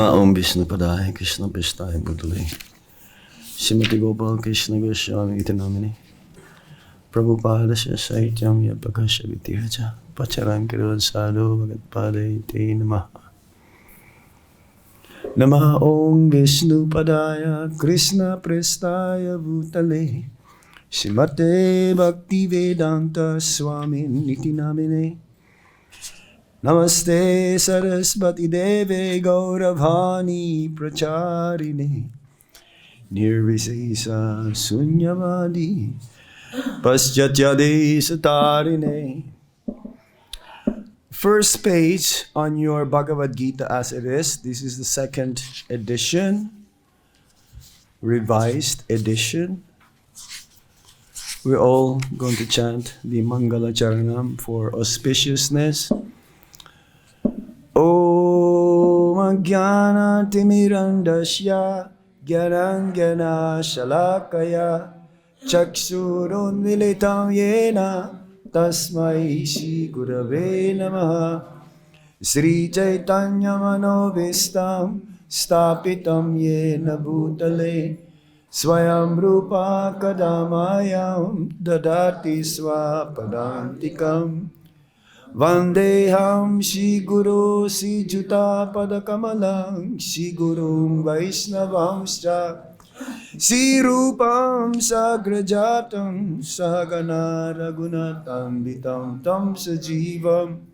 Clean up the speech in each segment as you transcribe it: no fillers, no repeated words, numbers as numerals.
Nama Om Vishnu Padaya Krishna Prishthaya Bhutale Srimati Gopal Krishna Goswami Iti Namini Prabhupadasya Saityam Yapakasya Vitiraja Pacharam Kirvan Sadhu Bhagatpade Iti Namaha Nama Om Vishnu Padaya Krishna Prishthaya Bhutale Srimate Bhakti-vedanta Swami Niti Namine Namaste Saraswati Deve Gauravani Pracharine Nirvisesa Sunyavadi Paschatyade Satarine. First page on your Bhagavad-Gita as it is. This is the second edition, revised edition. We're all going to chant the Mangala Charanam for auspiciousness. Om Jnana Timirandasya Gyananjana Shalakaya Chaksurun Militam Yena Tasmai Shri Gurave Namaha Sri Chaitanya Manovistam Stapitam Yena Bhutale Swayam Rupa Kadamayam Dadati Swapadantikam Vandeham Shri Guru Sri Juta Padakamalam Shri Gurum Vaishnavamscha Shri Rupam Sagrajatam Sagana Raghunatam Vitam Tam Sajivam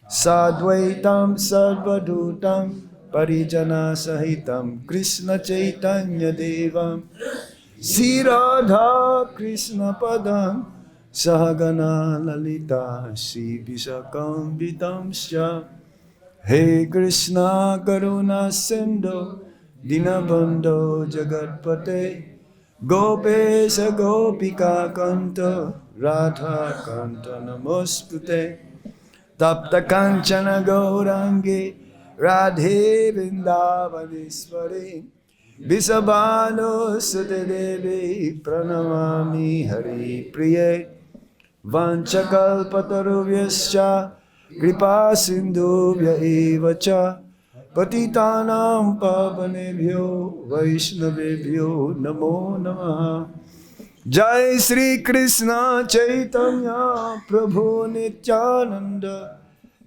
Sadvaitam Sarvadutam Parijana Sahitam Krishna Chaitanya Devam Shri Radha Krishna Padam Sahagana Lalita Shri Vishakam Vitamsya He Krishna Karuna Sindhu Dinabandho Jagatpate Gopesa Gopika Kanta Radha Kanta Namaskute Tapta Kanchana Gaurangi Radhe Vrindavaneshwari Visabhano Sute Devi Pranamami Hari Priye Vanchakalpatarubhyascha Kripa Sindhubhya evacha Patitanam Pavanebhyo Vaishnavebhyo Namo Namaha Jai Sri Krishna Chaitanya Prabhu Nityananda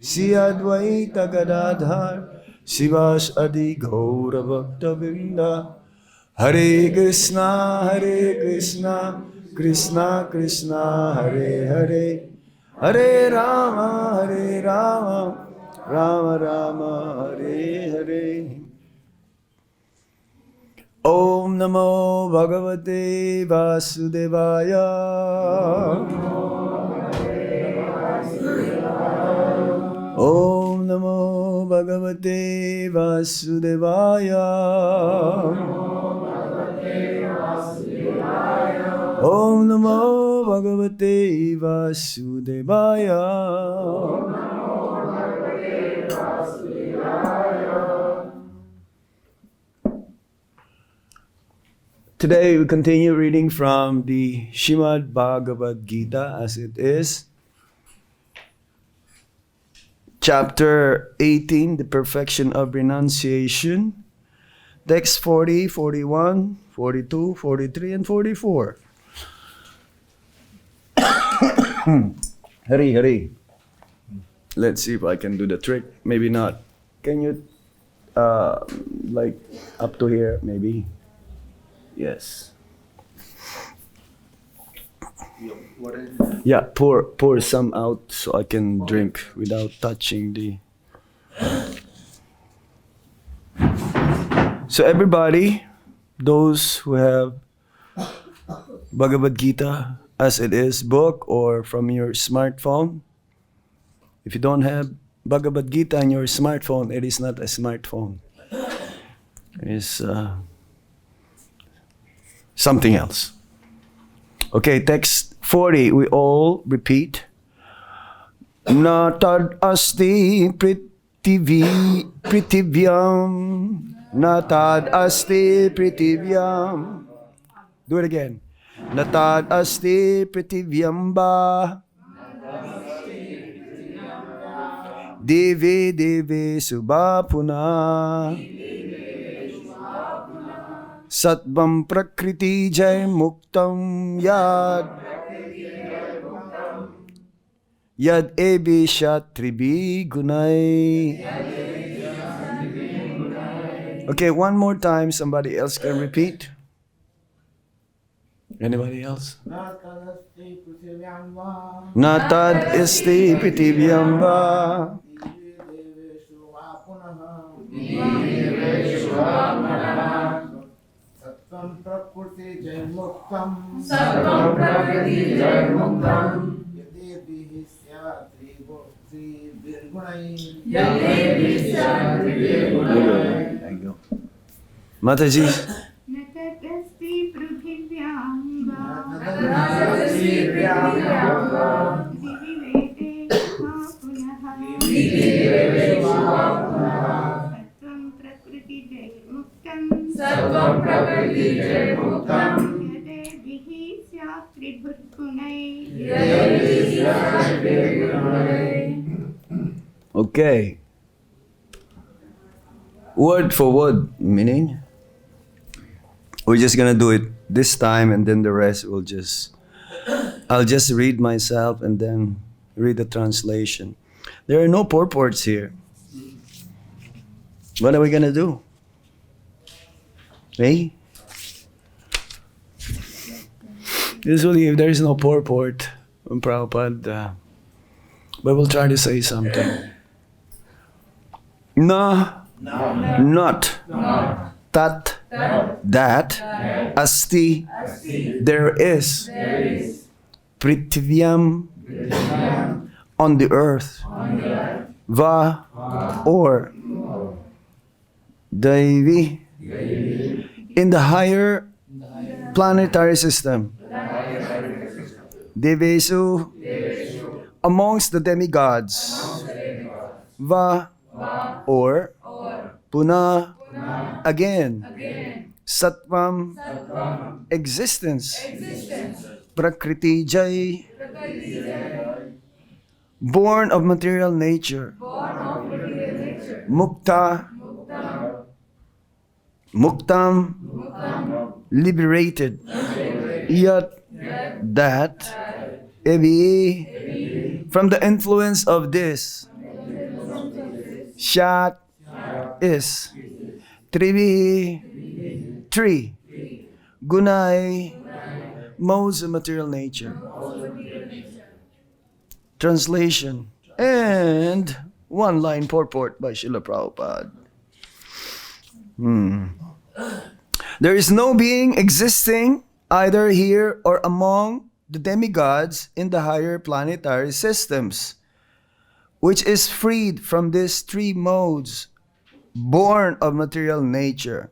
Shri Advaita Gadadhar Shivas Adi Gaura Bhakta Vrinda Hare Krishna Krishna Krishna Hare Hare Hare Rama Rama Rama Hare Hare. Om Namo Bhagavate Vasudevaya. Om Namo Bhagavate Vasudevaya. Om Namo Bhagavate Vasudevaya. Today we continue reading from the Srimad Bhagavad-Gita as it is. Chapter 18, the perfection of renunciation. Text 40, 41, 42, 43, and 44. Hurry. Let's see if I can do the trick. Maybe not. Can you, like, up to here, maybe? Yes. Yeah, pour some out so I can drink without touching the... So everybody, those who have Bhagavad-Gita as it is book or from your smartphone, if you don't have Bhagavad-Gita on your smartphone, it is not a smartphone. It is something else. Okay, text 40, we all repeat. Na tad asti pṛthivyāṁ. Na tad asti pṛthivyāṁ. Do it again. Na tad asti pṛthivyāṁ ba. Divi deveṣu punaḥ. sattvam prakṛti-jair muktam yad ebhiḥ tribhir guṇaiḥ. Okay, one more time. Somebody else can repeat. Anybody else? Natad asti pṛthivyāṁ va. sattvam prakṛti-jair muktam. sattvam prakṛti-jair muktam. ebhiḥ syāt tribhir guṇaiḥ. ebhiḥ syāt tribhir. There you go. Mataji. Natad asti pṛthivyāṁ asti pṛthivyāṁ. divi punaḥ. divi sattvam prakṛti-jair muktam. sattvam prakṛti-jair muktam. ebhiḥ syāt tribhir guṇaiḥ. ebhiḥ syāt tribhir. Okay. Word for word meaning. We're just gonna do it this time, and then the rest I'll just read myself and then read the translation. There are no purports here. What are we gonna do? Hey? Usually if there is no purport from Prabhupada, but we'll try to say something. Na, not, tat, that, asti, there is, pṛthivyāṁ, on the earth, va, or, divi, in the higher planetary system, deveṣu, amongst the demigods, va, or, punaḥ, again, sattvam, existence, prakṛti-jair, born of material nature, muktam, liberated, yat, that, ebhiḥ, from the influence of this, syāt, is, tribhir, three, guṇaiḥ, modes of material nature. Translation and one line purport by Srila Prabhupada. There is no being existing either here or among the demigods in the higher planetary systems, which is freed from these three modes, born of material nature.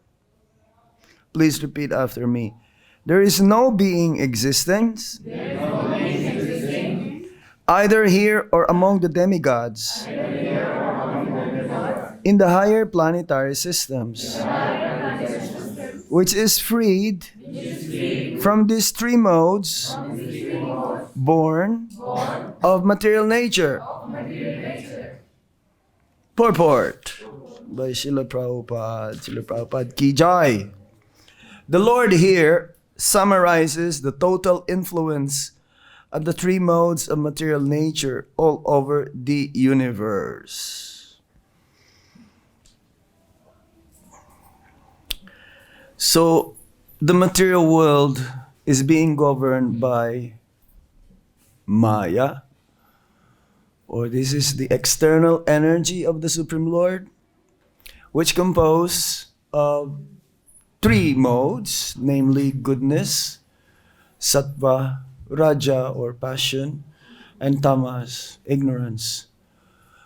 Please repeat after me. There is no being existing either here or among the demigods in the higher planetary systems, which is freed from these three modes, born of material nature. Purport by Srila Prabhupada. Srila Prabhupada ki jai. The Lord here summarizes the total influence of the three modes of material nature all over the universe. So, the material world is being governed by Maya, or this is the external energy of the Supreme Lord, which compose of three modes, namely goodness, sattva, raja or passion, and tamas, ignorance.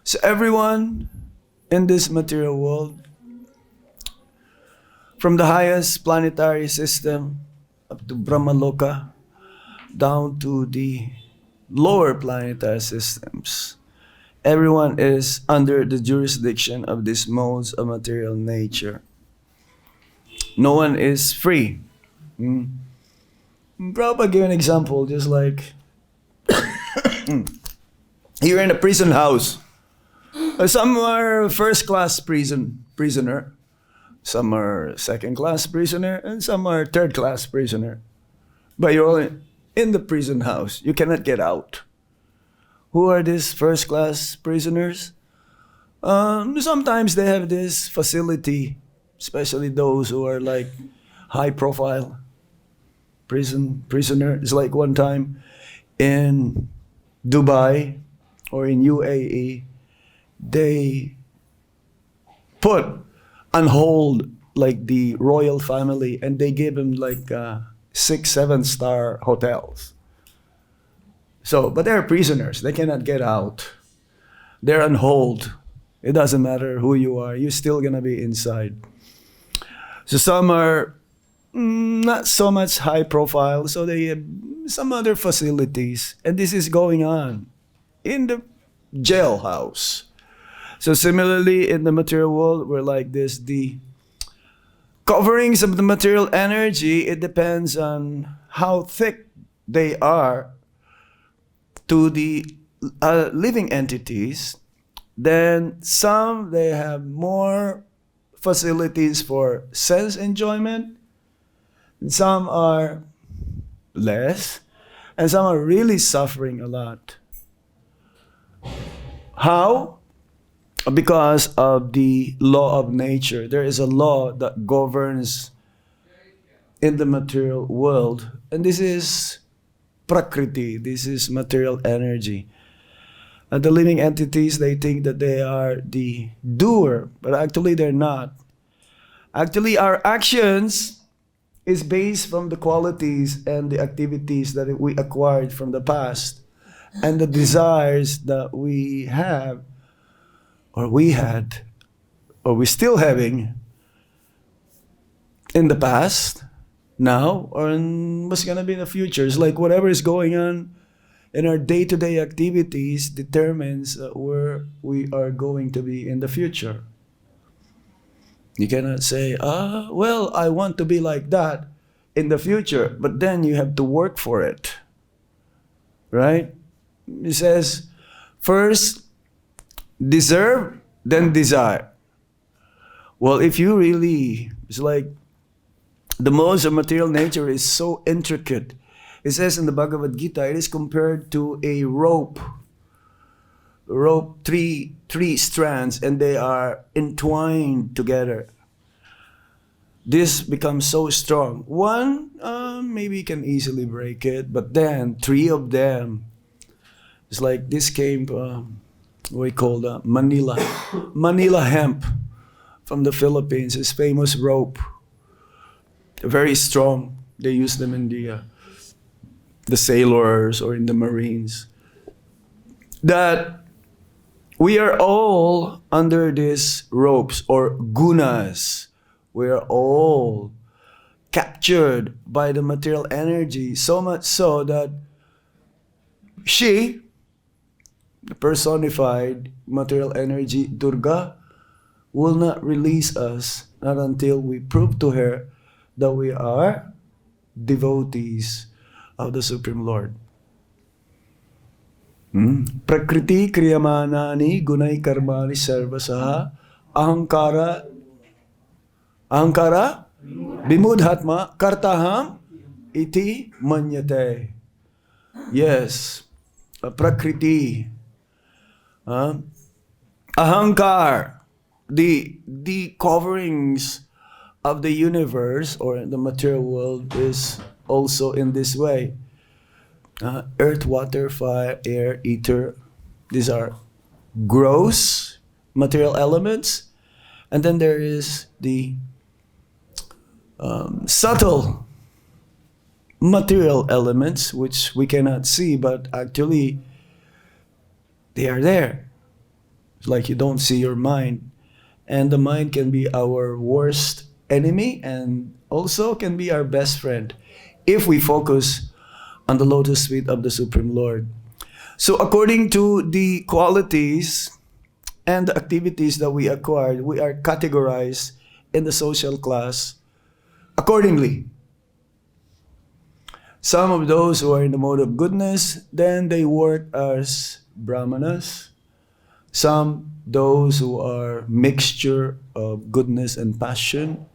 So everyone in this material world, from the highest planetary system up to Brahmaloka, down to the lower planetary systems, everyone is under the jurisdiction of these modes of material nature. No one is free. Prabhupada gave an example, just like you're in a prison house. Some are first-class prisoner, some are second-class prisoner, and some are third-class prisoner. But you're all in the prison house. You cannot get out. Who are these first-class prisoners? Sometimes they have this facility, especially those who are like high-profile prisoner. It's like one time in Dubai or in UAE, they put on hold like the royal family, and they gave them like 6-7-star hotels. So, but they're prisoners. They cannot get out. They're on hold. It doesn't matter who you are. You're still gonna be inside. So some are not so much high profile, so they have some other facilities, and this is going on in the jailhouse. So similarly, in the material world, we're like this. The coverings of the material energy, it depends on how thick they are to the living entities. Then some, they have more facilities for sense enjoyment. Some are less, and some are really suffering a lot. How? Because of the law of nature. There is a law that governs in the material world, and this is prakriti, this is material energy. And the living entities, they think that they are the doer, but actually they're not. Actually, our actions is based from the qualities and the activities that we acquired from the past, and the desires that we have, or we had, or we're still having in the past, now, or in what's going to be in the future. It's like whatever is going on in our day-to-day activities determines where we are going to be in the future. You cannot say, well, I want to be like that in the future, but then you have to work for it, right? It says, first, deserve, then desire. Well, if you really, it's like the modes of material nature is so intricate. It says in the Bhagavad-Gita, it is compared to a rope, three strands, and they are entwined together. This becomes so strong. One, maybe can easily break it, but then 3 of them, it's like this came, what we call Manila hemp from the Philippines. It's famous rope, very strong. They use them in the sailors or in the Marines. That we are all under these ropes or gunas. We are all captured by the material energy, so much so that she, the personified material energy, Durga, will not release us, not until we prove to her that we are devotees of the Supreme Lord. Prakriti kriyamanani guṇaiḥ karmani sarvasaha ahankara vimudhatma kartaham iti manyate. Yes, prakriti, ahankar, the coverings of the universe or the material world is also in this way. Earth, water, fire, air, ether. These are gross material elements. And then there is the subtle material elements, which we cannot see, but actually they are there. It's like you don't see your mind. And the mind can be our worst enemy and also can be our best friend if we focus on the lotus feet of the Supreme Lord. So according to the qualities and the activities that we acquired, we are categorized in the social class accordingly. Some of those who are in the mode of goodness, then they work as brahmanas. Some, those who are mixture of goodness and passion,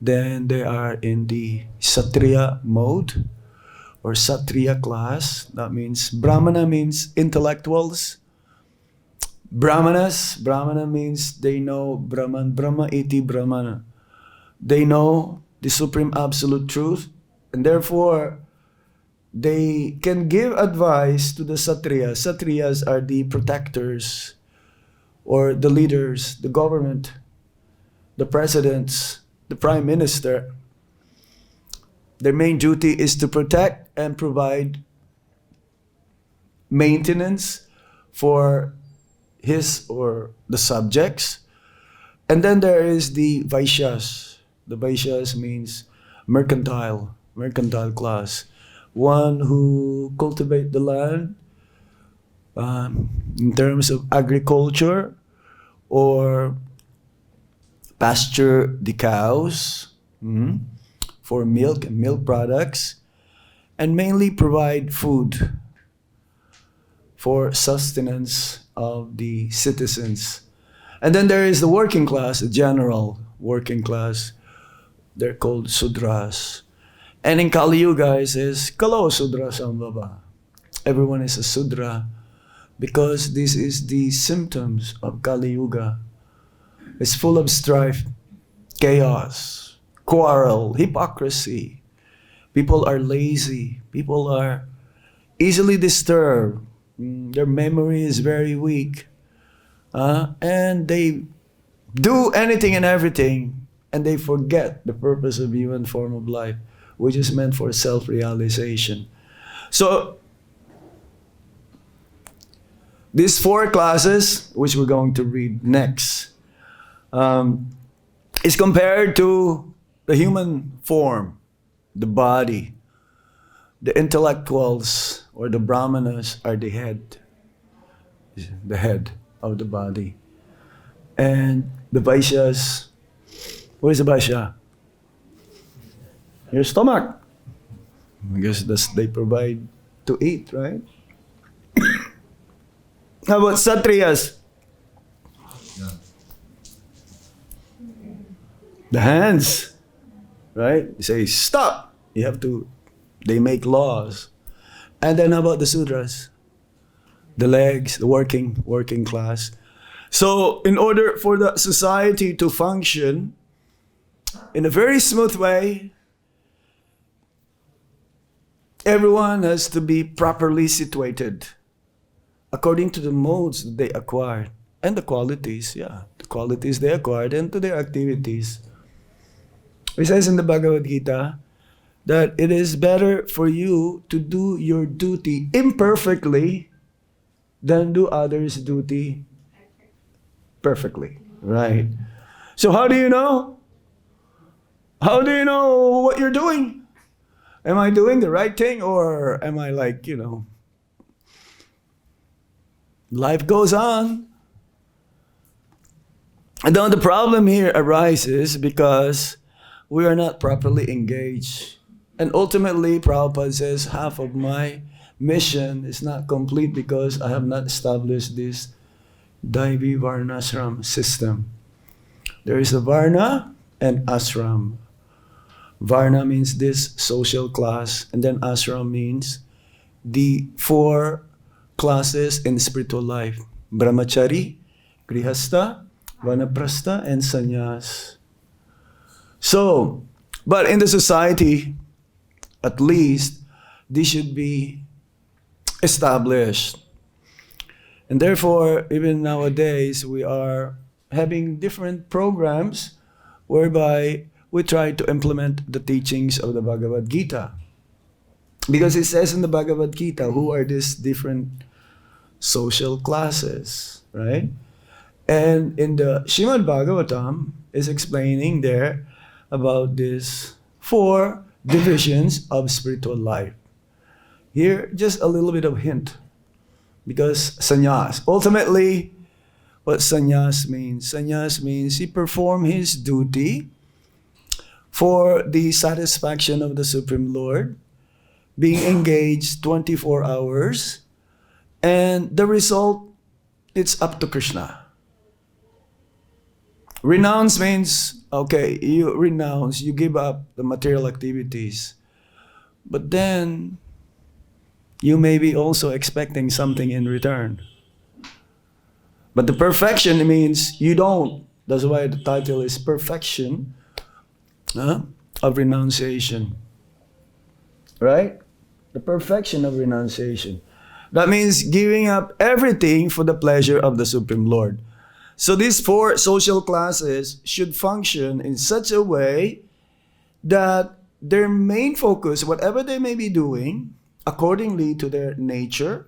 then they are in the Kshatriya mode or Kshatriya class. That means Brahmana means intellectuals. Brahmana means they know Brahman, Brahma iti Brahmana. They know the supreme absolute truth, and therefore they can give advice to the Kshatriyas. Kshatriyas are the protectors or the leaders, the government, the presidents, the prime minister. Their main duty is to protect and provide maintenance for his or the subjects. And then there is the Vaishyas. The Vaishyas means mercantile class. One who cultivate the land in terms of agriculture or pasture the cows for milk and milk products, and mainly provide food for sustenance of the citizens. And then there is the working class, the general working class. They're called Sudras. And in Kali Yuga it says, Kalo Sudra Sambhava. Everyone is a Sudra because this is the symptoms of Kali Yuga. It's full of strife, chaos, quarrel, hypocrisy. People are lazy. People are easily disturbed. Their memory is very weak. And they do anything and everything, and they forget the purpose of human form of life, which is meant for self-realization. So, these four classes, which we're going to read next, is compared to the human form, the body. The intellectuals or the brahmanas are the head of the body. And the Vaishyas, what is a Vaishya? Your stomach. I guess they provide to eat, right? How about Kshatriyas? The hands, right? You say, stop! You have to, they make laws. And then how about the Sudras? The legs, the working class. So in order for the society to function in a very smooth way, everyone has to be properly situated according to the modes that they acquired and the qualities, the qualities they acquired and to their activities. It says in the Bhagavad-Gita that it is better for you to do your duty imperfectly than do others' duty perfectly. Right? So how do you know? How do you know what you're doing? Am I doing the right thing, or am I like, life goes on. And then the problem here arises because we are not properly engaged. And ultimately, Prabhupada says, half of my mission is not complete because I have not established this divi varnashram system. There is a varna and ashram. Varna means this social class, and then ashram means the four classes in spiritual life: brahmachari, grihastha, vanaprastha, and sannyas. So, but in the society, at least, this should be established. And therefore, even nowadays, we are having different programs whereby we try to implement the teachings of the Bhagavad-Gita. Because it says in the Bhagavad-Gita, who are these different social classes, right? And in the Srimad Bhagavatam is explaining there about these four divisions of spiritual life. Here, just a little bit of hint. Because sannyas, ultimately, what sannyas means he performed his duty for the satisfaction of the Supreme Lord, being engaged 24 hours, and the result it's up to Krishna. Renounce means, okay, you renounce, you give up the material activities. But then, you may be also expecting something in return. But the perfection means you don't. That's why the title is Perfection of Renunciation. Right? The perfection of renunciation. That means giving up everything for the pleasure of the Supreme Lord. So these 4 social classes should function in such a way that their main focus, whatever they may be doing, accordingly to their nature,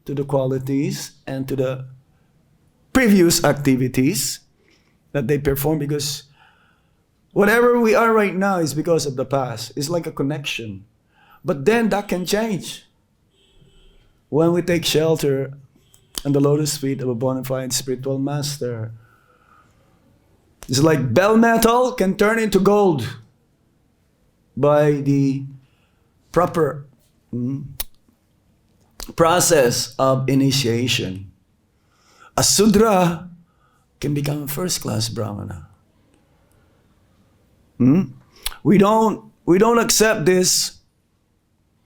to the qualities, and to the previous activities that they perform, because whatever we are right now is because of the past. It's like a connection. But then that can change. When we take shelter on the lotus feet of a bona fide spiritual master, it's like bell metal can turn into gold by the proper process of initiation. A Sudra can become a first-class Brahmana. We don't accept this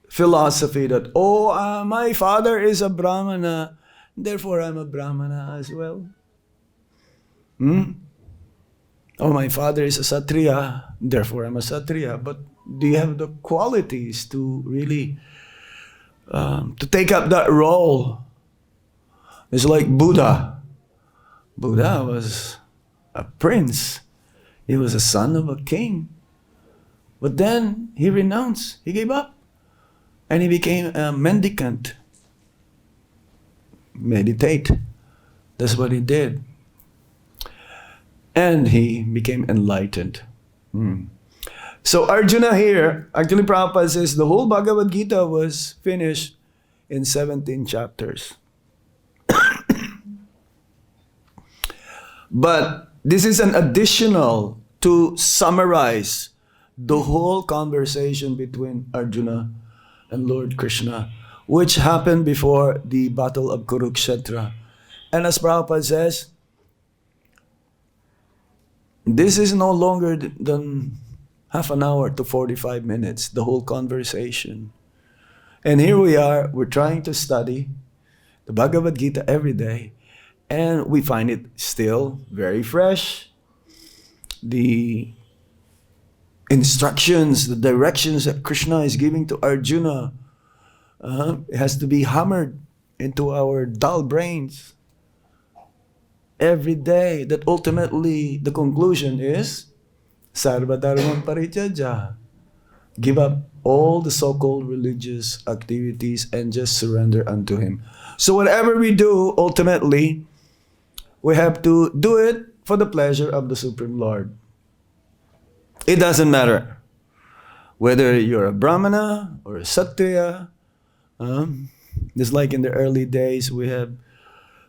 philosophy that, my father is a Brahmana, therefore I'm a Brahmana as well. Oh, my father is a Satriya, therefore I'm a Satriya. But do you have the qualities to really to take up that role? It's like Buddha. Buddha was a prince. He was a son of a king. But then he renounced. He gave up. And he became a mendicant. Meditate. That's what he did. And he became enlightened. So Arjuna here, actually Prabhupada says the whole Bhagavad-Gita was finished in 17 chapters. But this is an additional to summarize the whole conversation between Arjuna and Lord Krishna, which happened before the Battle of Kurukshetra. And as Prabhupada says, this is no longer than half an hour to 45 minutes, the whole conversation. And here we are, we're trying to study the Bhagavad-Gita every day, and we find it still very fresh. The instructions, the directions that Krishna is giving to Arjuna, it has to be hammered into our dull brains every day, that ultimately the conclusion is sarva dharmam parityaja. Give up all the so-called religious activities and just surrender unto Him. So whatever we do, ultimately, we have to do it for the pleasure of the Supreme Lord. It doesn't matter whether you're a Brahmana or a Kshatriya. Just like in the early days, we have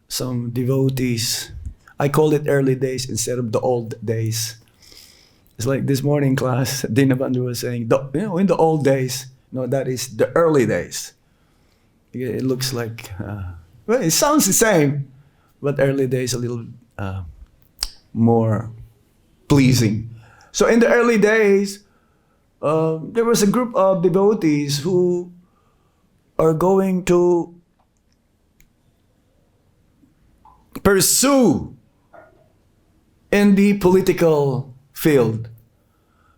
some devotees. I call it early days instead of the old days. It's like this morning class, Dinabandhu was saying, in the old days, no, that is the early days. It looks like, well, it sounds the same, but early days a little more pleasing. So in the early days, there was a group of devotees who are going to pursue in the political field.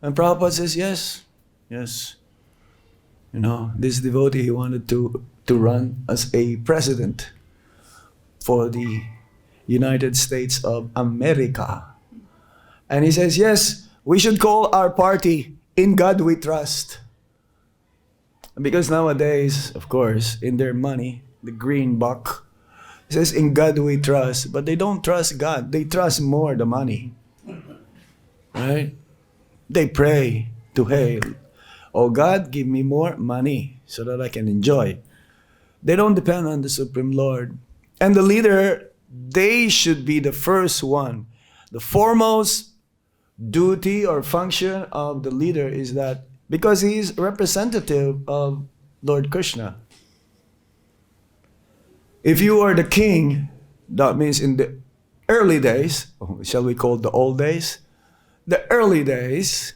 And Prabhupada says, yes. You know, this devotee, he wanted to run as a president for the United States of America. And he says, yes, we should call our party In God We Trust. Because nowadays, of course, in their money, the green buck, it says in God we trust, but they don't trust God. They trust more the money. Right? They pray to hail, oh God, give me more money so that I can enjoy. They don't depend on the Supreme Lord. And the leader, they should be the first one. The foremost duty or function of the leader is that because he is representative of Lord Krishna. If you are the king, That means in the early days, shall we call it the old days? The early days,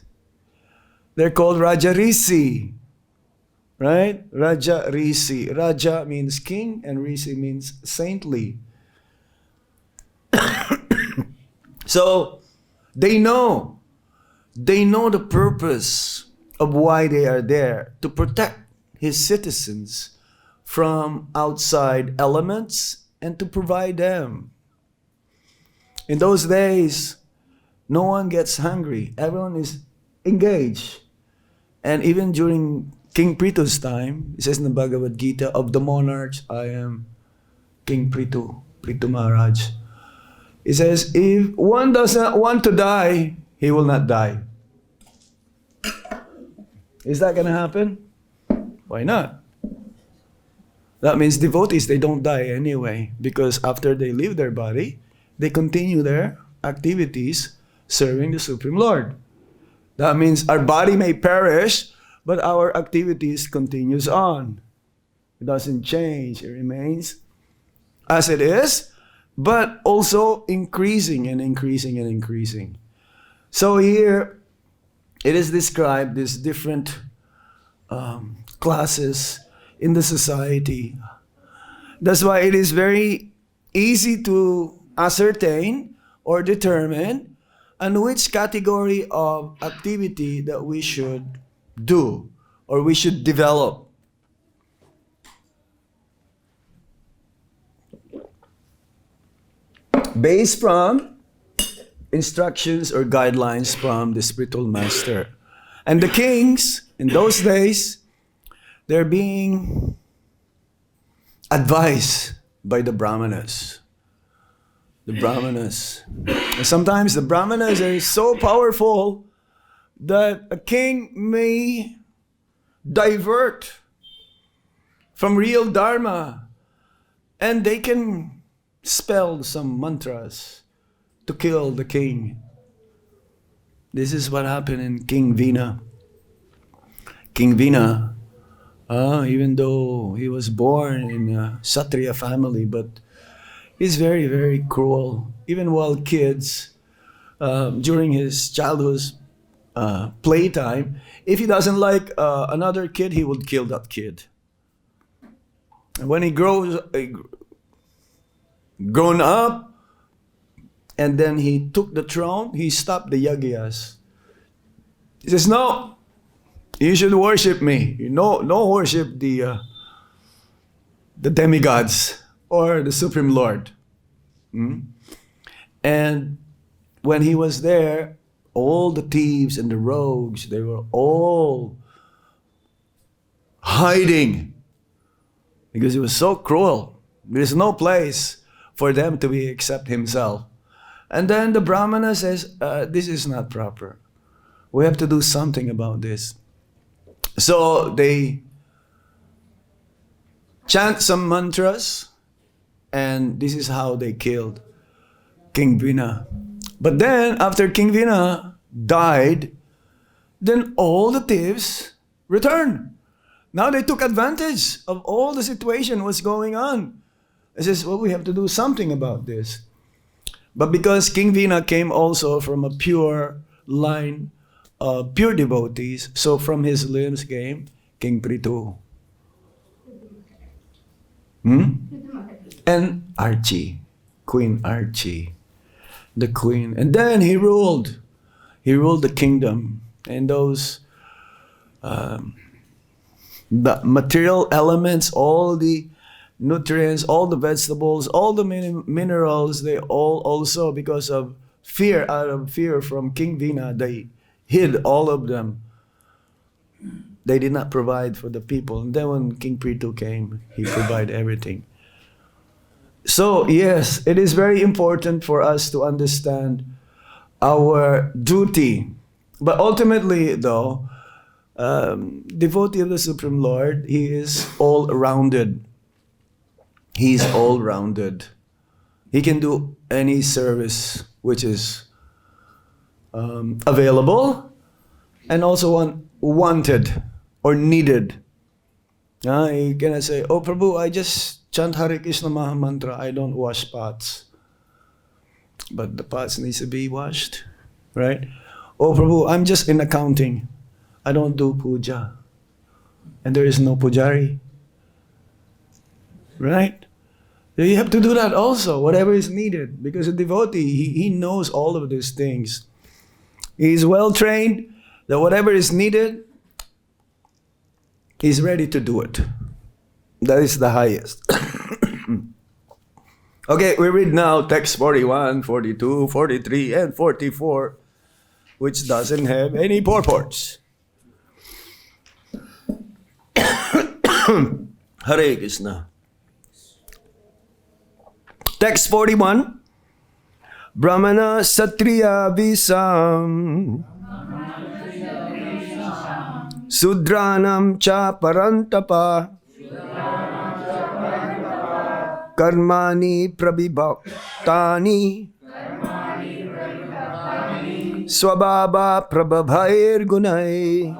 they're called Raja Rishi. Right? Raja Rishi. Raja means king and Rishi means saintly. So they know the purpose of why they are there, to protect his citizens from outside elements and to provide them. In those days, no one gets hungry. Everyone is engaged. And even during King Prithu's time, it says in the Bhagavad-Gita, of the monarchs, I am King Prithu Maharaj. It says, if one does not want to die, he will not die. Is that going to happen? Why not? That means devotees, they don't die anyway, because after they leave their body, they continue their activities serving the Supreme Lord. That means our body may perish, but our activities continues on. It doesn't change. It remains as it is, but also increasing and increasing and increasing. So here, it is described these different classes in the society. That's why it is very easy to ascertain or determine on which category of activity that we should do or we should develop. Based from instructions or guidelines from the spiritual master. And the kings in those days, they're being advised by the brahmanas. The brahmanas. And sometimes the brahmanas are so powerful that a king may divert from real dharma, and they can spell some mantras to kill the king. This is what happened in King Vina. King Vina, even though he was born in a Kshatriya family, but he's very, very cruel. Even while kids, during his childhood playtime, if he doesn't like another kid, he would kill that kid. And when he grown up, and then he took the throne, he stopped the yagyas. He says, no, you should worship me. No worship the demigods or the Supreme Lord. And when he was there, all the thieves and the rogues, they were all hiding because he was so cruel. There's no place for them to be except himself. And then the Brahmana says, this is not proper. We have to do something about this. So they chant some mantras, and this is how they killed King Vina. But then, after King Vina died, then all the thieves returned. Now they took advantage of all the situation was going on. It says, well, we have to do something about this. But because King Vina came also from a pure line of pure devotees, so from his limbs came King Prithu. And Archie, Queen Archie, the queen. And then he ruled the kingdom. And those the material elements, all the nutrients, all the vegetables, all the minerals, they all also, because of fear, out of fear from King Vina, they hid all of them. They did not provide for the people. And then when King Prithu came, he provided everything. So yes, it is very important for us to understand our duty. But ultimately though, devotee of the Supreme Lord, he is all-rounded. He's all-rounded. He can do any service which is available and also wanted or needed. You cannot say, oh Prabhu, I just chant Hare Krishna Maha Mantra, I don't wash pots. But the pots needs to be washed, right? Oh Prabhu, I'm just in accounting. I don't do puja. And there is no pujari. Right? So you have to do that also, whatever is needed. Because a devotee, he knows all of these things. He is well trained that whatever is needed, he's ready to do it. That is the highest. Okay, we read now text 41, 42, 43, and 44, which doesn't have any purports. Hare Krishna. Text 41. Brahmana Satriya Visam Sudranam Cha Parantapa Karmani Prabhibhaktani Swabhava Prabhabhair guṇaiḥ.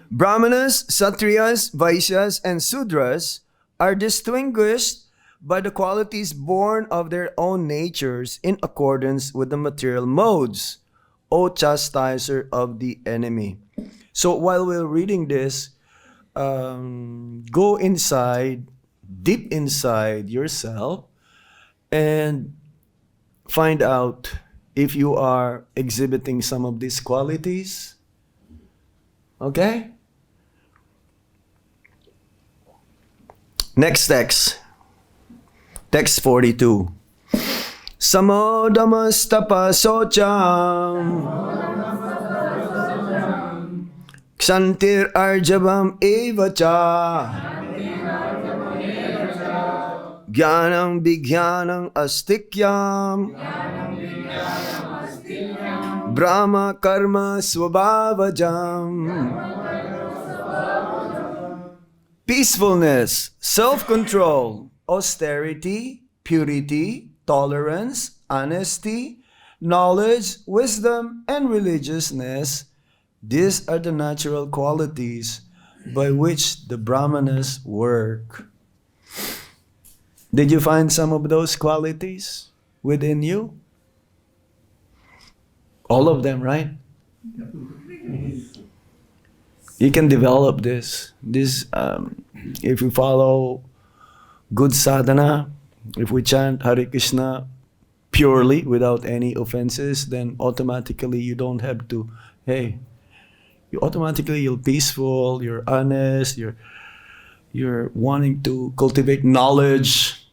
Brahmanas, Satriyas, Vaishyas, and Sudras are distinguished by the qualities born of their own natures in accordance with the material modes, O chastiser of the enemy. So while we're reading this, go inside, deep inside yourself, and find out if you are exhibiting some of these qualities. Okay? Next text. Text 42. Samodamastapasocham Ksantir arjavam evacha Jnanam vijnanam astikyam Brahma karma swabhavajam. Peacefulness, self-control, austerity, purity, tolerance, honesty, knowledge, wisdom, and religiousness. These are the natural qualities by which the Brahmanas work. Did you find some of those qualities within you? All of them, right? You can develop this. If you follow good sadhana, if we chant Hare Krishna purely without any offenses, then automatically you don't have to, you're peaceful, you're honest, you're wanting to cultivate knowledge,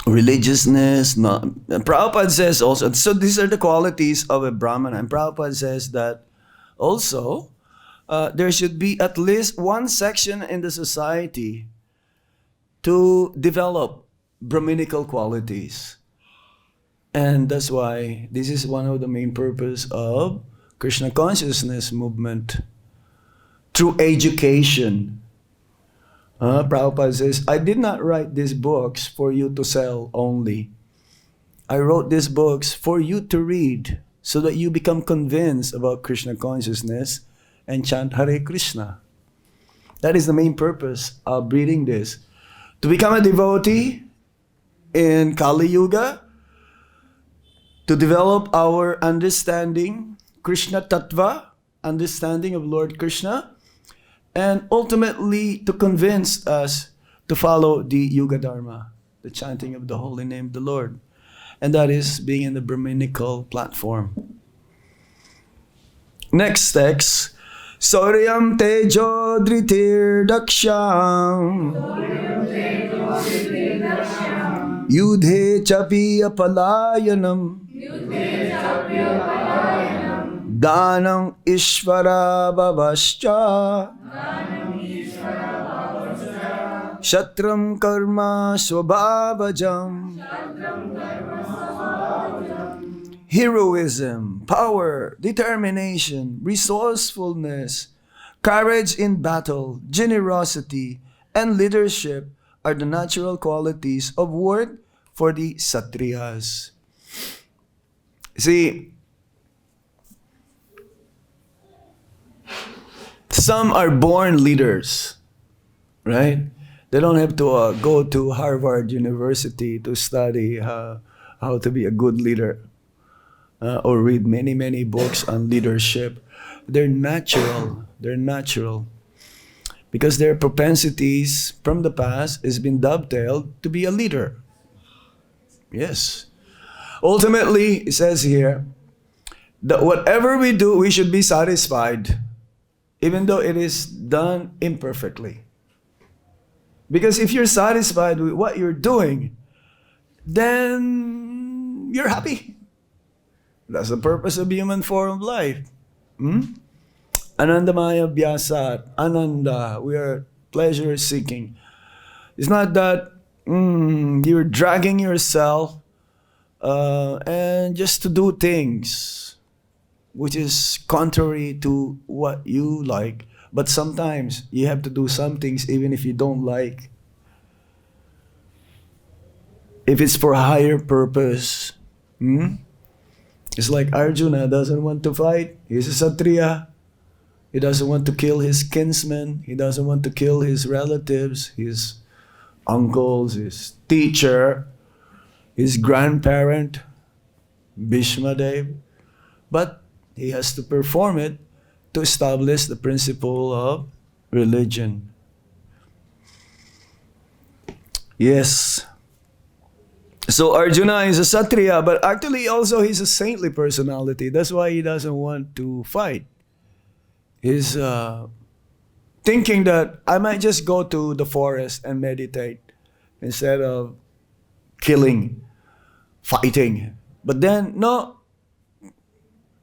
religiousness. And Prabhupada says also, so these are the qualities of a Brahmana. And Prabhupada says that also, there should be at least one section in the society to develop Brahminical qualities. And that's why this is one of the main purpose of Krishna consciousness movement. Through education. Prabhupada says, I did not write these books for you to sell only. I wrote these books for you to read, so that you become convinced about Krishna consciousness and chant Hare Krishna. That is the main purpose of reading this. To become a devotee in Kali Yuga, to develop our understanding, Krishna Tattva, understanding of Lord Krishna, and ultimately to convince us to follow the Yuga Dharma, the chanting of the holy name of the Lord. And that is being in the Brahminical platform. Next text. Sauryam tejo dhritir daksham Yudhe chapi apalayanam Danam ishvara bhavascha Shatram karma swabhavajam. Heroism, power, determination, resourcefulness, courage in battle, generosity, and leadership are the natural qualities of worth for the Satriyas. See, some are born leaders, right? They don't have to go to Harvard University to study how to be a good leader or read many, many books on leadership. They're natural. They're natural. Because their propensities from the past has been dovetailed to be a leader. Yes. Ultimately, it says here that whatever we do, we should be satisfied, even though it is done imperfectly. Because if you're satisfied with what you're doing, then you're happy. That's the purpose of human form of life. Anandamaya Vyasat, Ananda, we are pleasure seeking. It's not that you're dragging yourself and just to do things which is contrary to what you like. But sometimes you have to do some things even if you don't like. If it's for a higher purpose. It's like Arjuna doesn't want to fight. He's a Kshatriya. He doesn't want to kill his kinsmen. He doesn't want to kill his relatives, his uncles, his teacher, his grandparent, Bhishma Dev. But he has to perform it to establish the principle of religion. Yes. So Arjuna is a Kshatriya, but actually also he's a saintly personality. That's why he doesn't want to fight. He's thinking that I might just go to the forest and meditate instead of killing, fighting. But then, no,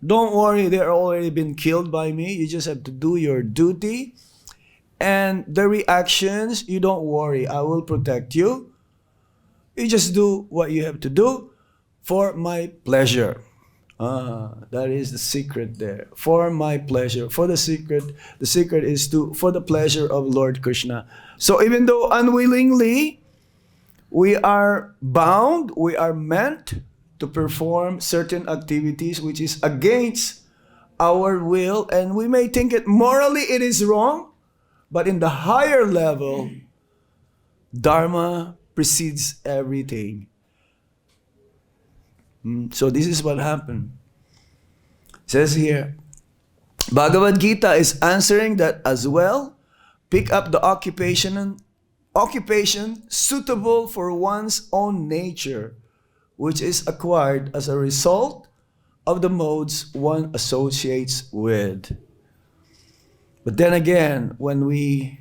don't worry, they're already been killed by me. You just have to do your duty. And the reactions, you don't worry, I will protect you. You just do what you have to do for my pleasure. That is the secret there. For my pleasure. The secret is for the pleasure of Lord Krishna. So even though unwillingly, we are bound, we are meant to perform certain activities which is against our will, and we may think it morally it is wrong, but in the higher level, Dharma precedes everything. So this is what happened. It says here, Bhagavad-Gita is answering that as well. Pick up the occupation suitable for one's own nature, which is acquired as a result of the modes one associates with. But then again, when we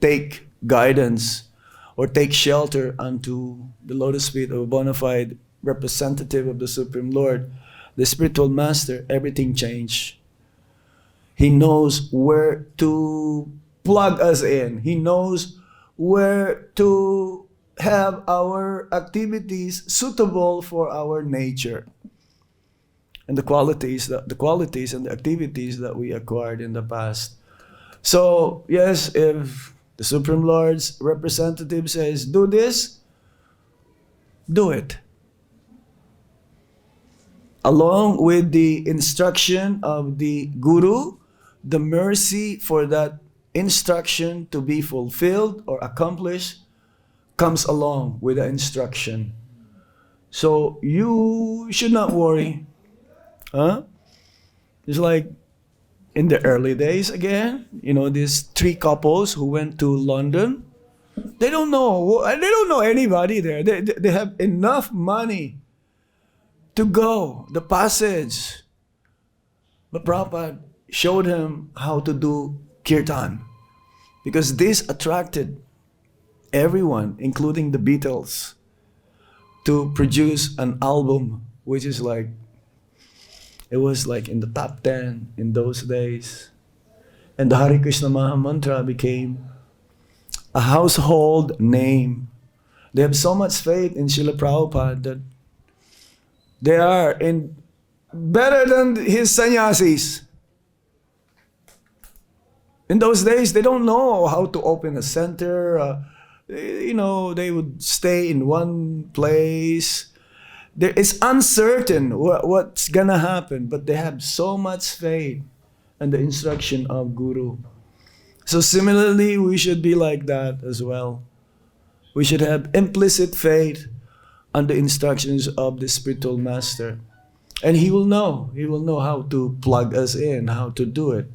take guidance or take shelter unto the lotus feet of a bona fide representative of the Supreme Lord, the spiritual master, everything changed. He knows where to plug us in. He knows where to have our activities suitable for our nature and the qualities and the activities that we acquired in the past. So yes, if the Supreme Lord's representative says, do this, do it. Along with the instruction of the Guru, the mercy for that instruction to be fulfilled or accomplished comes along with the instruction. So you should not worry. It's like in the early days again, these three couples who went to London, they don't know anybody there. They have enough money to go, the passage. But Prabhupada showed him how to do kirtan, because this attracted everyone, including the Beatles, to produce an album which is like, it was like in the top 10 in those days. And the Hare Krishna Maha Mantra became a household name. They have so much faith in Srila Prabhupada that they are better than his sannyasis. In those days, they don't know how to open a center. They would stay in one place. It's uncertain what's gonna happen, but they have so much faith. and the instruction of Guru. So similarly, we should be like that as well. We should have implicit faith on the instructions of the spiritual master. And he will know how to plug us in, how to do it.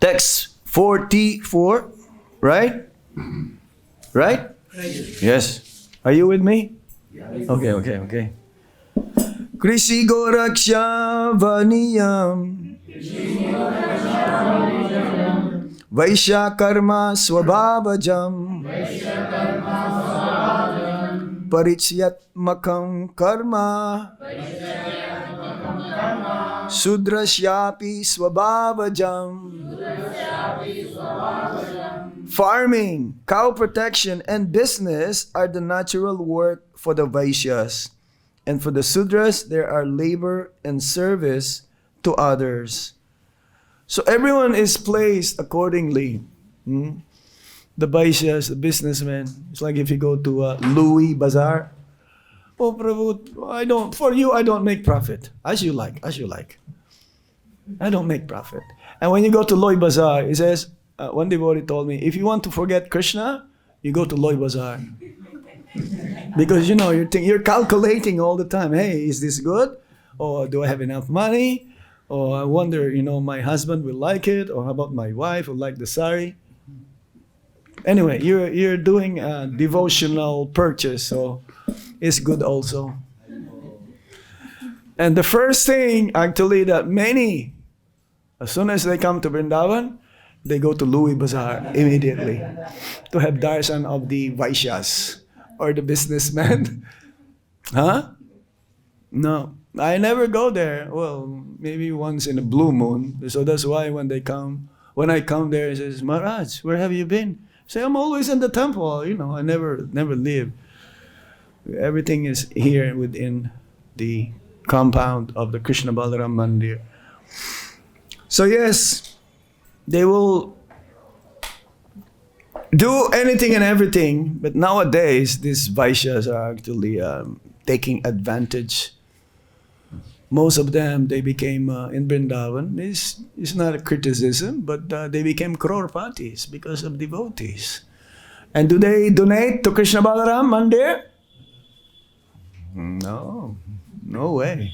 Text 44, right? Right? Yes. Are you with me? Okay. Krishi Goraksha Vaniyam Vaishya Karma Swabhavajam Parityatmakam Karma Sudrasyapi Swabhavajam. Farming, cow protection, and business are the natural work for the Vaishyas. And for the Sudras, there are labor and service to others. So everyone is placed accordingly. The Vaishyas, the businessmen. It's like if you go to Louis Bazaar. Oh, Prabhu, I don't make profit. As you like. I don't make profit. And when you go to Louis Bazaar, it says, one devotee told me, if you want to forget Krishna, you go to Louis Bazaar. Because you're calculating all the time. Hey, is this good? Or do I have enough money? Or I wonder, my husband will like it. Or how about my wife will like the sari? Anyway, you're doing a devotional purchase, so it's good also. And the first thing, actually, that many, as soon as they come to Vrindavan, they go to Louis Bazaar immediately to have darshan of the Vaishyas or the businessmen. Huh? No, I never go there. Well, maybe once in a blue moon. So that's why when I come there, it says, Maharaj, where have you been? I say, I'm always in the temple. I never leave. Everything is here within the compound of the Krishna Balaram Mandir. So yes, they will do anything and everything, but nowadays these Vaishyas are actually taking advantage. Most of them, they became in Vrindavan. It's not a criticism, but they became crorpatis because of devotees. And do they donate to Krishna Balaram Mandir? No way.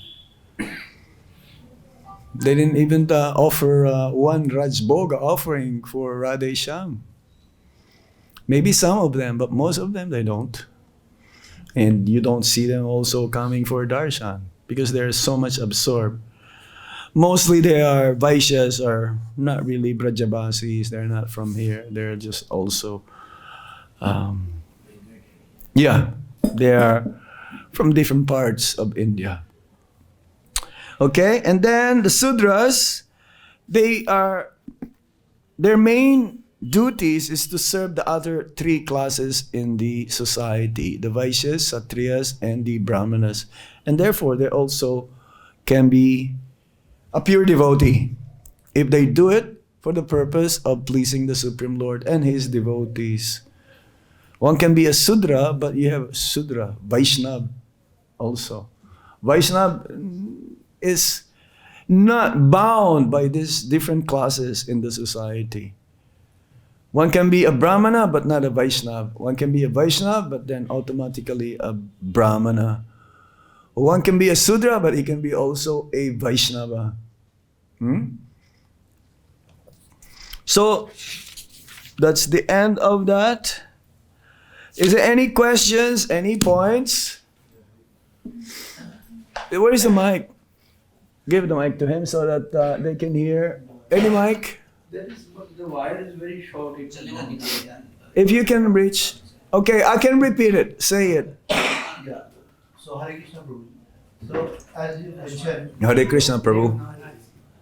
They didn't even offer one Rajbhoga offering for Radhe Shyam. Maybe some of them, but most of them they don't. And you don't see them also coming for darshan because they're so much absorbed. Mostly they are Vaishyas, are not really Brajavasis. They're not from here. They're just also, they are from different parts of India. Okay, and then the Sudras, their main duties is to serve the other three classes in the society, the Vaishyas, Satriyas, and the Brahmanas. And therefore, they also can be a pure devotee if they do it for the purpose of pleasing the Supreme Lord and His devotees. One can be a Sudra, but you have Sudra, Vaishnav also. Vaishnav is not bound by these different classes in the society. One can be a Brahmana but not a Vaishnav. One can be a Vaishnav but then automatically a Brahmana. One can be a Sudra but he can be also a Vaishnava. So that's the end of that. Is there any questions, any points? Where is the mic? Give the mic to him so that they can hear. Any mic? The wire is very short. If you can reach. Okay, I can repeat it. Say it. Yeah. So Hare Krishna Prabhu. So as you mentioned, Hare Krishna Prabhu.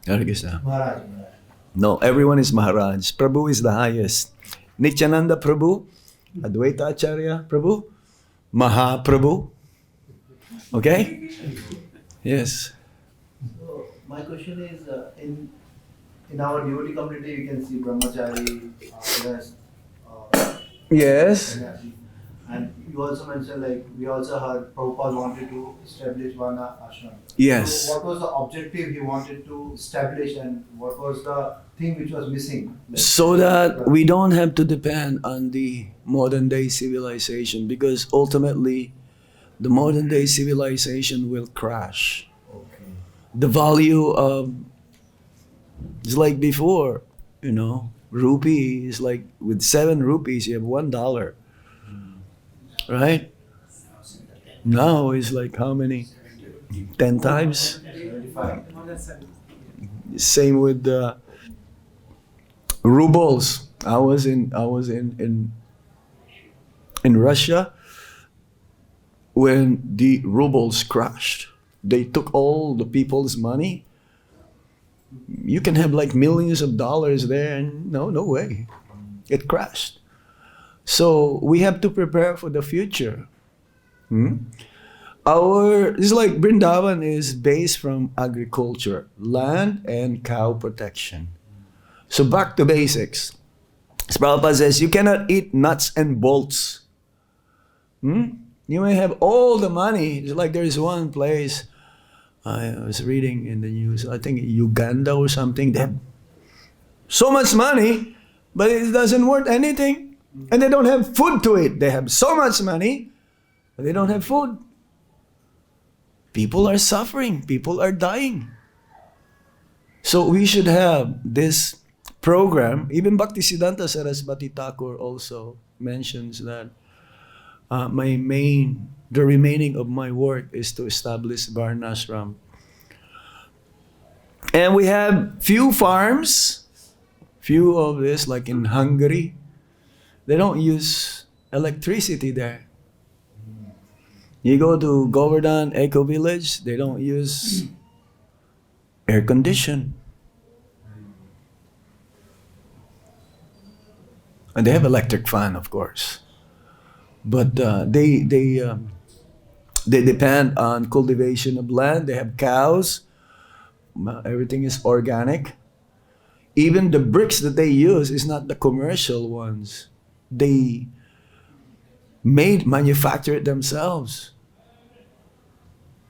Hare Krishna. Maharaj. No, everyone is Maharaj. Prabhu is the highest. Nityananda Prabhu, Advaita Acharya Prabhu, Mahaprabhu. Okay? Yes. So my question is, in our devotee community, you can see brahmachari, rest, Yes. sannyasi. And you also mentioned, like, we also heard Prabhupada wanted to establish one ashram. Yes. So what was the objective he wanted to establish, and what was the thing which was missing? Like, So that we don't have to depend on the modern day civilization, because ultimately the modern day civilization will crash. Okay. The value of, it's like before, rupee is like, with 7 rupees you have $1. Right? Now it's like how many? 10 times? 75. Same with the rubles. I was in Russia when the rubles crashed. They took all the people's money. You can have like millions of dollars there, and no way. It crashed. So we have to prepare for the future. It's like Vrindavan is based from agriculture, land and cow protection. So back to basics. As Prabhupada says, you cannot eat nuts and bolts. You may have all the money. It's like there's one place I was reading in the news, I think Uganda or something, they have so much money, but it doesn't worth anything. And they don't have food to eat. They have so much money, but they don't have food. People are suffering. People are dying. So we should have this program. Even Bhaktisiddhanta Saraswati Thakur also mentions that the remaining of my work is to establish Varnashram. And we have few farms, few of this, like in Hungary. They don't use electricity there. You go to Govardhan Eco Village, they don't use air condition. And they have electric fan, of course. But they depend on cultivation of land. They have cows. Everything is organic. Even the bricks that they use is not the commercial ones. They manufacture it themselves.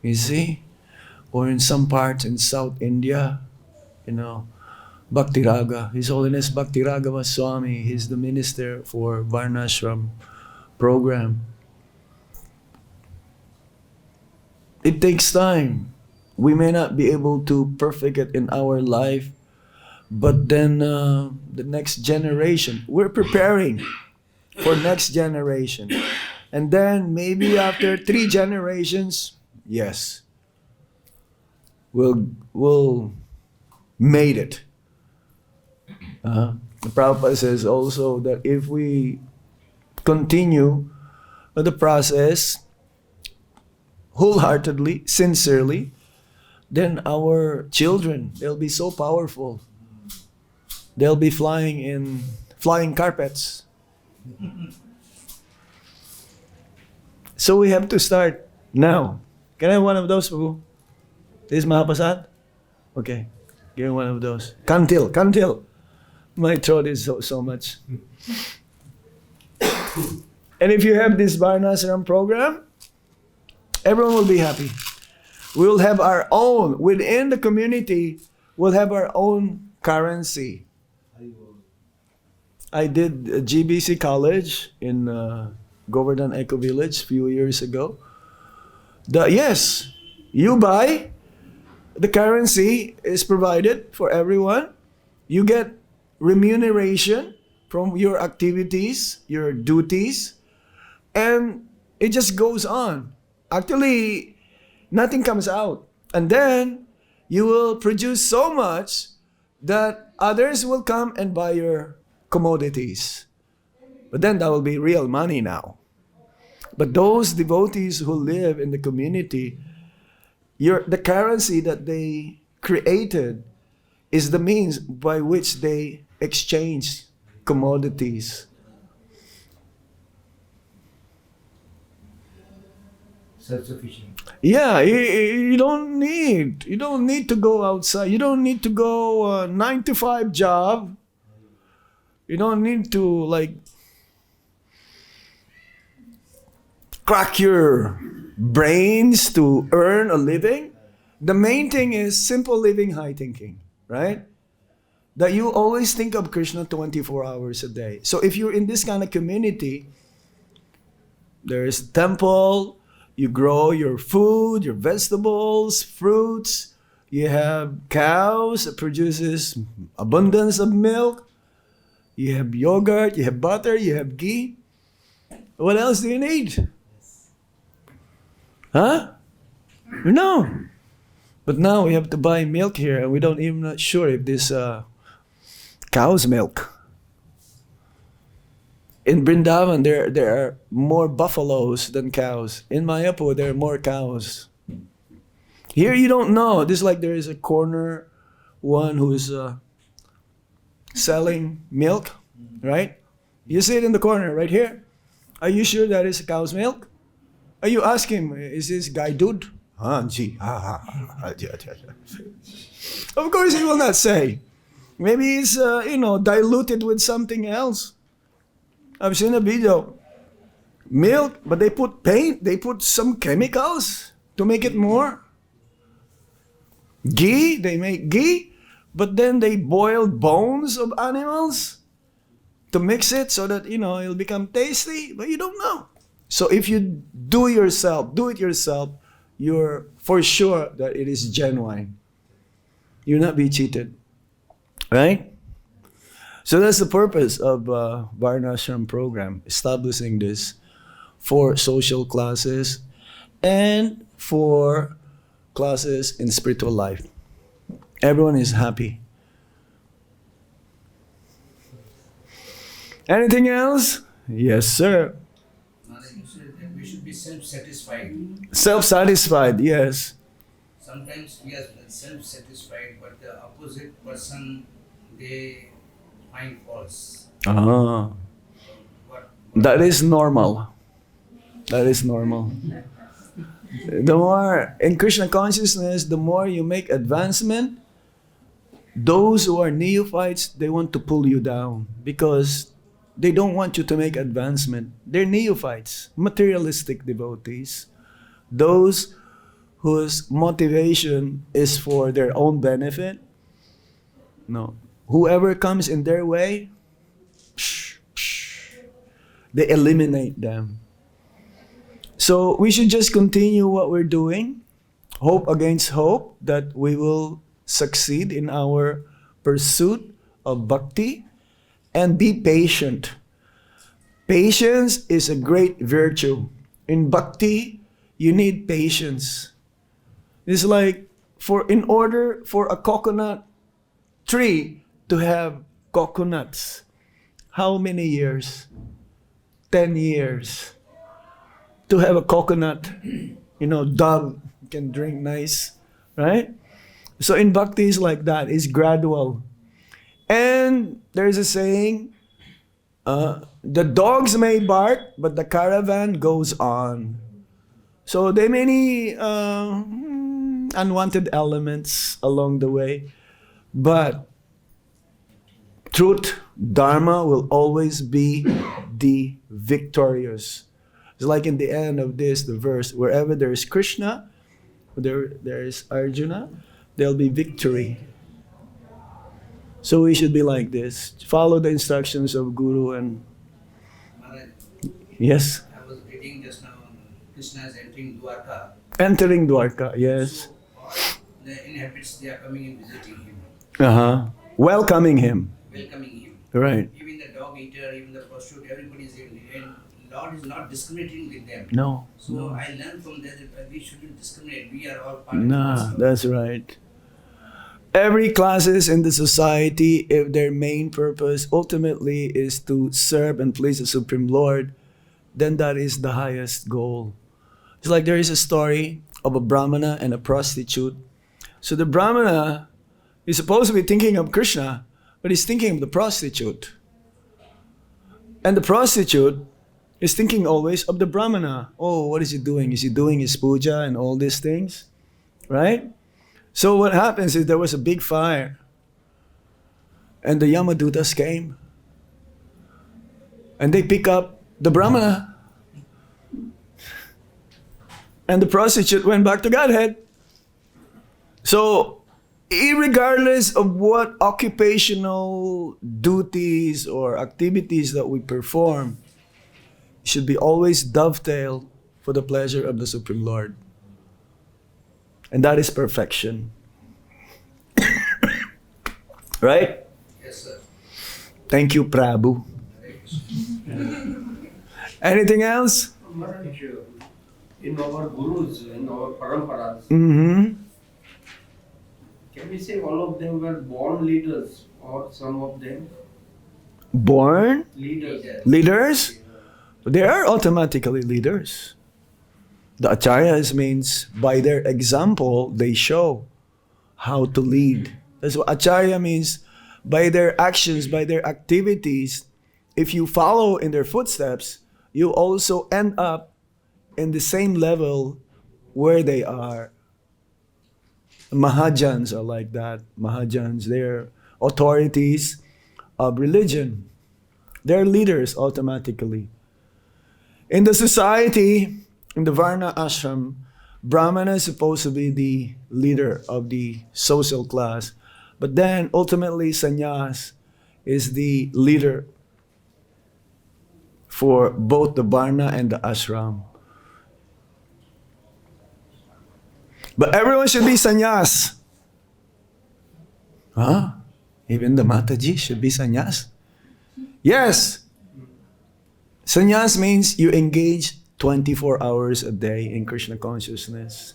You see? Or in some parts in South India, Bhakti-raga, His Holiness Bhakti-raga Swami, he's the minister for Varnashram program. It takes time. We may not be able to perfect it in our life, but then the next generation, we're preparing for next generation. And then maybe after 3 generations, yes, we'll made it. The Prabhupada says also that if we continue the process wholeheartedly, sincerely, then our children, they'll be so powerful. They'll be flying in flying carpets. So we have to start now. Can I have one of those, Prabhu? This is Mahapasad? Okay. Give me one of those. Kantil. My throat is so much. And if you have this Varnashram program, everyone will be happy. We will have our own, within the community, we'll have our own currency. I did a GBC college in Govardhan Eco Village a few years ago. Yes, you buy, the currency is provided for everyone. You get remuneration from your activities, your duties, and it just goes on. Actually, nothing comes out. And then you will produce so much that others will come and buy your commodities. But then that will be real money now. But those devotees who live in the community, the currency that they created is the means by which they exchange commodities. Self-sufficient. Yeah, you don't need to go outside. You don't need to go 9 to 5 job. You don't need to crack your brains to earn a living. The main thing is simple living, high thinking, right? That you always think of Krishna 24 hours a day. So if you're in this kind of community, there's a temple, you grow your food, your vegetables, fruits, you have cows that produces abundance of milk, you have yogurt, you have butter, you have ghee. What else do you need? Huh? No. But now we have to buy milk here and we don't even not sure if this cow's milk. In Vrindavan, there are more buffaloes than cows. In Mayapur, there are more cows. Here you don't know. This is like there is a corner one who's selling milk, right? You see it in the corner right here. Are you sure that is cow's milk? Are you asking, is this guy dude? Of course he will not say. Maybe it's diluted with something else. I've seen a video. Milk, but they put paint, they put some chemicals to make it more. Ghee, they make ghee, but then they boil bones of animals to mix it so that, it'll become tasty, but you don't know. So if you do it yourself, you're for sure that it is genuine. You'll not be cheated. Right? So that's the purpose of Varnashram program, establishing this for social classes and for classes in spiritual life. Everyone is happy. Anything else? Yes, sir. You said that we should be self-satisfied. Self-satisfied, yes. Sometimes we are self-satisfied, but the opposite person, they find faults. Ah, that is normal. That is normal. The more in Krishna consciousness, the more you make advancement, those who are neophytes, they want to pull you down because they don't want you to make advancement. They're neophytes, materialistic devotees. Those whose motivation is for their own benefit. No. Whoever comes in their way, they eliminate them. So we should just continue what we're doing. Hope against hope that we will succeed in our pursuit of bhakti. And be patient. Patience is a great virtue. In bhakti, you need patience. It's like in order for a coconut tree to have coconuts, how many years? 10 years. To have a coconut, dog can drink nice, right? So in bhakti is like that. It's gradual. And there's a saying, the dogs may bark, but the caravan goes on. So there are many unwanted elements along the way. But truth, dharma will always be the victorious. It's like in the end of the verse, wherever there is Krishna, there is Arjuna, there'll be victory. So we should be like this. Follow the instructions of Guru and... Maharaj, Yes? I was reading just now, Krishna is entering Dwarka. Entering Dwarka, yes. So all the inhabitants, they are coming and visiting him. Uh-huh. Welcoming him. Welcoming him. Right. Even the dog eater, even the prostitute, everybody is in. And Lord is not discriminating with them. No. So I learned from that we shouldn't discriminate. We are all part of Nah, this. that's right. Every classes in the society, if their main purpose ultimately is to serve and please the Supreme Lord, then that is the highest goal. It's like there is a story of a Brahmana and a prostitute. So the Brahmana is supposed to be thinking of Krishna, but he's thinking of the prostitute. And the prostitute is thinking always of the Brahmana. Oh, what is he doing? Is he doing his puja and all these things? Right? So what happens is there was a big fire. And the Yamadutas came. And they pick up the Brahmana. and the prostitute went back to Godhead. So, irregardless of what occupational duties or activities that we perform, it should be always dovetail for the pleasure of the Supreme Lord. And that is perfection. Right? Yes, sir. Thank you, Prabhu. Anything else? Maharaj, in our gurus, in our paramparas, Mm-hmm. can we say all of them were born leaders or some of them Born leaders? leaders? They are automatically leaders. The acharyas means by their example, they show how to lead. That's what acharya means. By their actions, by their activities, if you follow in their footsteps, you also end up in the same level where they are. Mahajans are like that. Mahajans, they're authorities of religion. They're leaders automatically. In the society, in the Varna ashram, Brahmana is supposed to be the leader of the social class. But then ultimately sannyas is the leader for both the Varna and the ashram. But everyone should be sannyas. Huh? Even the Mataji should be sannyas. Yes. Sannyas means you engage 24 hours a day in Krishna consciousness.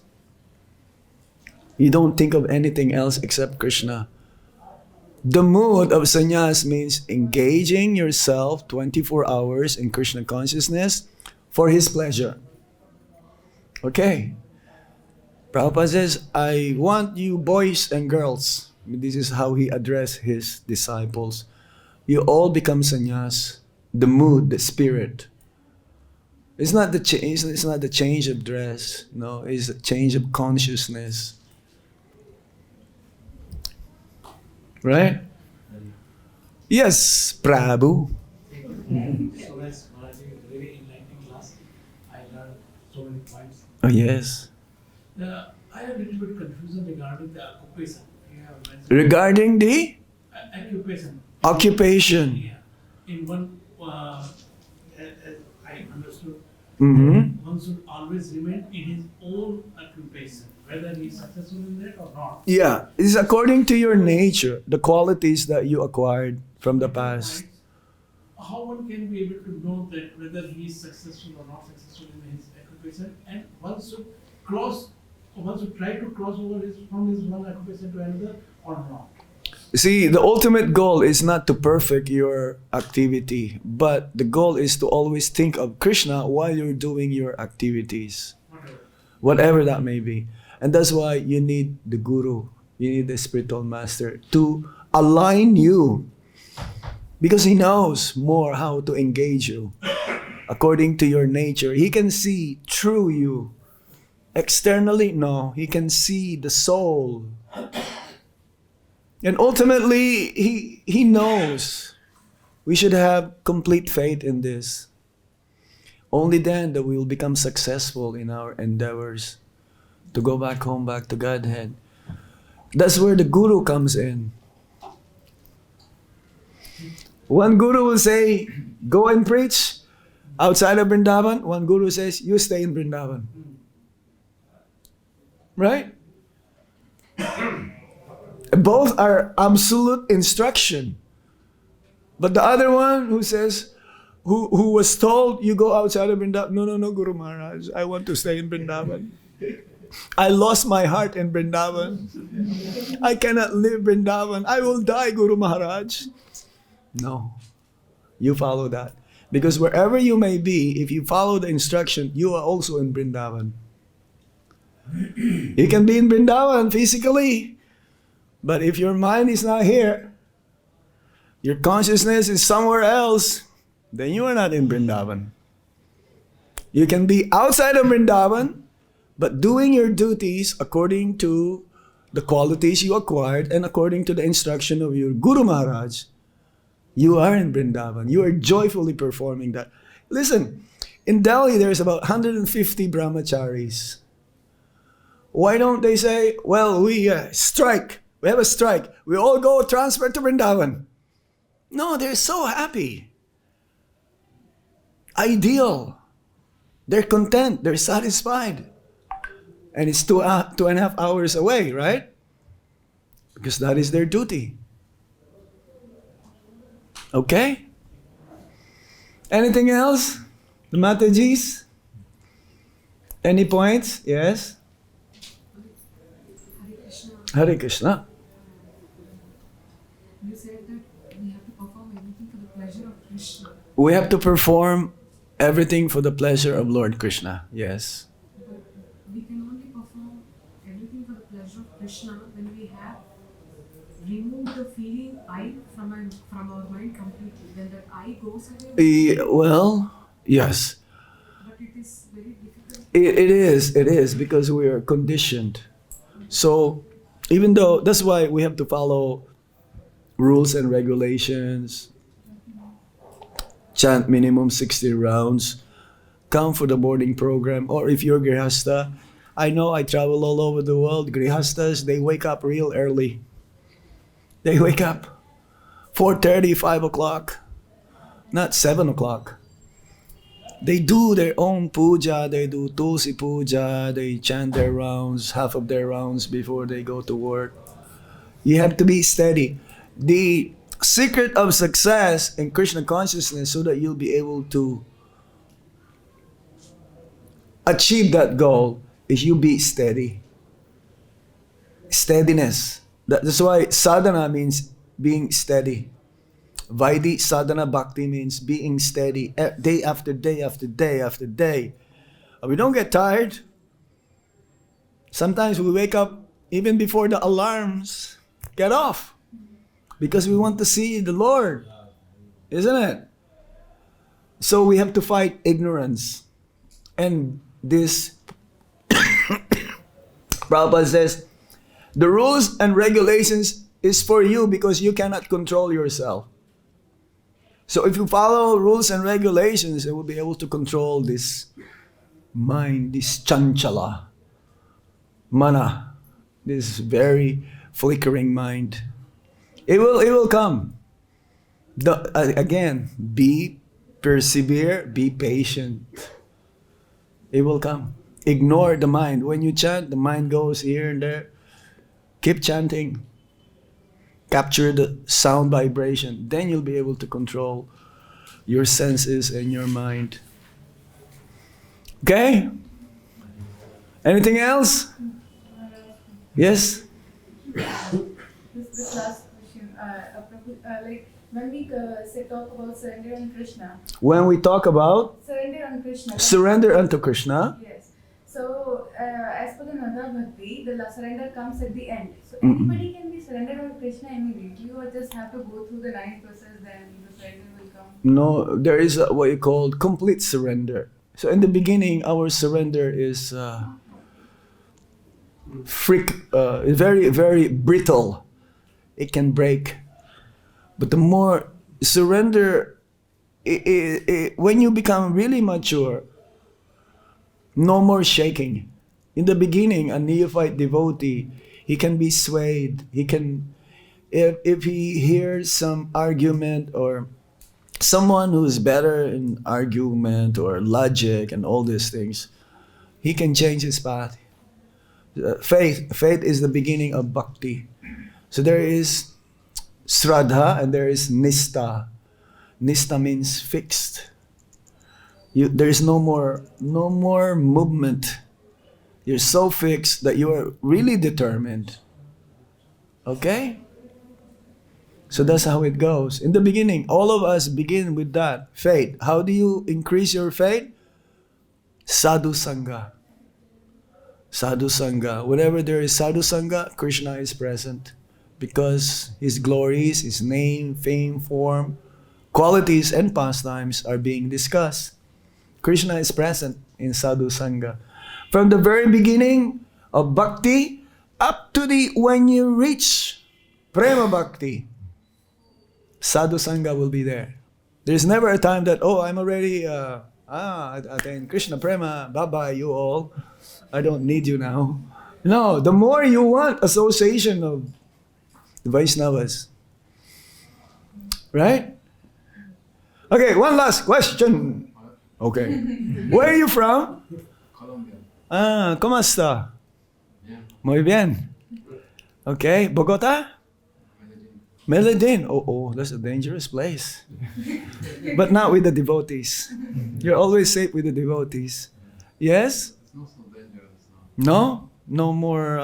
You don't think of anything else except Krishna. The mood of sannyas means engaging yourself 24 hours in Krishna consciousness for his pleasure. Okay. Prabhupada says, I want you boys and girls. This is how he addressed his disciples. You all become sannyas. The mood, the spirit. It's not the change. It's not the change of dress. No, it's a change of consciousness. Right? Yes, Prabhu. So that's very enlightening class. I learned so many points. Oh yes. I have a little bit confusion regarding the occupation. You have mentioned Regarding the occupation. occupation. Yeah. In one, as I understood, Mm-hmm. one should always remain in his own occupation, whether he is successful in that or not. Yeah, it's according to your nature, the qualities that you acquired from the past. How one can be able to know that whether he is successful or not successful in his occupation, and one should try to cross over from his one occupation to another or not? See, the ultimate goal is not to perfect your activity, but the goal is to always think of Krishna while you're doing your activities, whatever that may be. And that's why you need the guru, you need the spiritual master to align you, because he knows more how to engage you according to your nature. He can see through you. Externally, no, he can see the soul. And ultimately, he knows. We should have complete faith in this. Only then that we will become successful in our endeavors to go back home, back to Godhead. That's where the guru comes in. One guru will say, go and preach outside of Vrindavan. One guru says, you stay in Vrindavan. Right? Both are absolute instruction. But the other one who says, who was told, you go outside of Vrindavan. No, Guru Maharaj, I want to stay in Vrindavan. I lost my heart in Vrindavan. I cannot live Vrindavan. I will die, Guru Maharaj. No, you follow that. Because wherever you may be, if you follow the instruction, you are also in Vrindavan. You can be in Vrindavan physically, but if your mind is not here, your consciousness is somewhere else, then you are not in Vrindavan. You can be outside of Vrindavan, but doing your duties according to the qualities you acquired and according to the instruction of your Guru Maharaj. You are in Vrindavan. You are joyfully performing that. Listen, in Delhi there's about 150 brahmacharis. Why don't they say, well, we strike. We have a strike. We all go transfer to Vrindavan. No, they're so happy. Ideal. They're content. They're satisfied. And it's 2.5 hours away, right? Because that is their duty. Okay? Anything else? The Matajis? Any points? Yes? Hare Krishna. You said that we have to perform everything for the pleasure of Krishna. We have to perform everything for the pleasure of Lord Krishna. Yes. But we can only perform everything for the pleasure of Krishna when we have removed the feeling I from our mind completely. When that I goes away. Well, yes. But it is very difficult. It is because we are conditioned. So, even though, that's why we have to follow rules and regulations, chant minimum 60 rounds, come for the boarding program, or if you're Grihasta, I know I travel all over the world, Grihastas, they wake up real early. They wake up 4:30, 5 o'clock, not 7 o'clock. They do their own puja, they do tulsi puja, they chant their rounds, half of their rounds before they go to work. You have to be steady. The secret of success in Krishna consciousness so that you'll be able to achieve that goal is you be steady. Steadiness. That's why sadhana means being steady. Vaidhi sadhana bhakti means being steady day after day after day after day. We don't get tired. Sometimes we wake up even before the alarms get off because we want to see the Lord, isn't it? So we have to fight ignorance. And this Prabhupada says, the rules and regulations is for you because you cannot control yourself. So if you follow rules and regulations, you will be able to control this mind, this chanchala, mana, this very flickering mind. It will come. Again, persevere, be patient. It will come. Ignore the mind. When you chant, the mind goes here and there. Keep chanting. Capture the sound vibration. Then you'll be able to control your senses and your mind. Okay? Anything else? Yes? This last question. Like when we talk about surrender on Krishna. When we talk about Surrender on Krishna. surrender unto Krishna. Yes. So as per the Nanda Bhakti, the surrender comes at the end. So anybody can be surrendered on Krishna immediately, or just have to go through the 9 process, then the surrender will come? No, there is what you call complete surrender. So in the beginning, our surrender is very, very brittle. It can break. But the more surrender, when you become really mature, no more shaking. In the beginning, a neophyte devotee, he can be swayed. He can, if he hears some argument or someone who's better in argument or logic and all these things, he can change his path. Faith is the beginning of bhakti. So there is Shraddha and there is Nistha. Nistha means fixed. There is no more movement. You're so fixed that you are really determined. Okay? So that's how it goes. In the beginning, all of us begin with that faith. How do you increase your faith? Sadhu Sangha. Sadhu Sangha. Whenever there is Sadhu Sangha, Krishna is present. Because His glories, His name, fame, form, qualities and pastimes are being discussed. Krishna is present in Sadhu Sangha. From the very beginning of bhakti up to when you reach prema bhakti, Sadhu Sangha will be there. There's never a time that, oh, I'm already, attained Krishna prema, bye-bye you all. I don't need you now. No, the more you want association of the Vaishnavas. Right? Okay, one last question. Okay. Where are you from? Colombia. Ah, ¿cómo está? Bien. Muy bien. Okay, Bogota? Medellin. Oh, that's a dangerous place. But not with the devotees. You're always safe with the devotees. Yes? It's not so dangerous now. No? No more,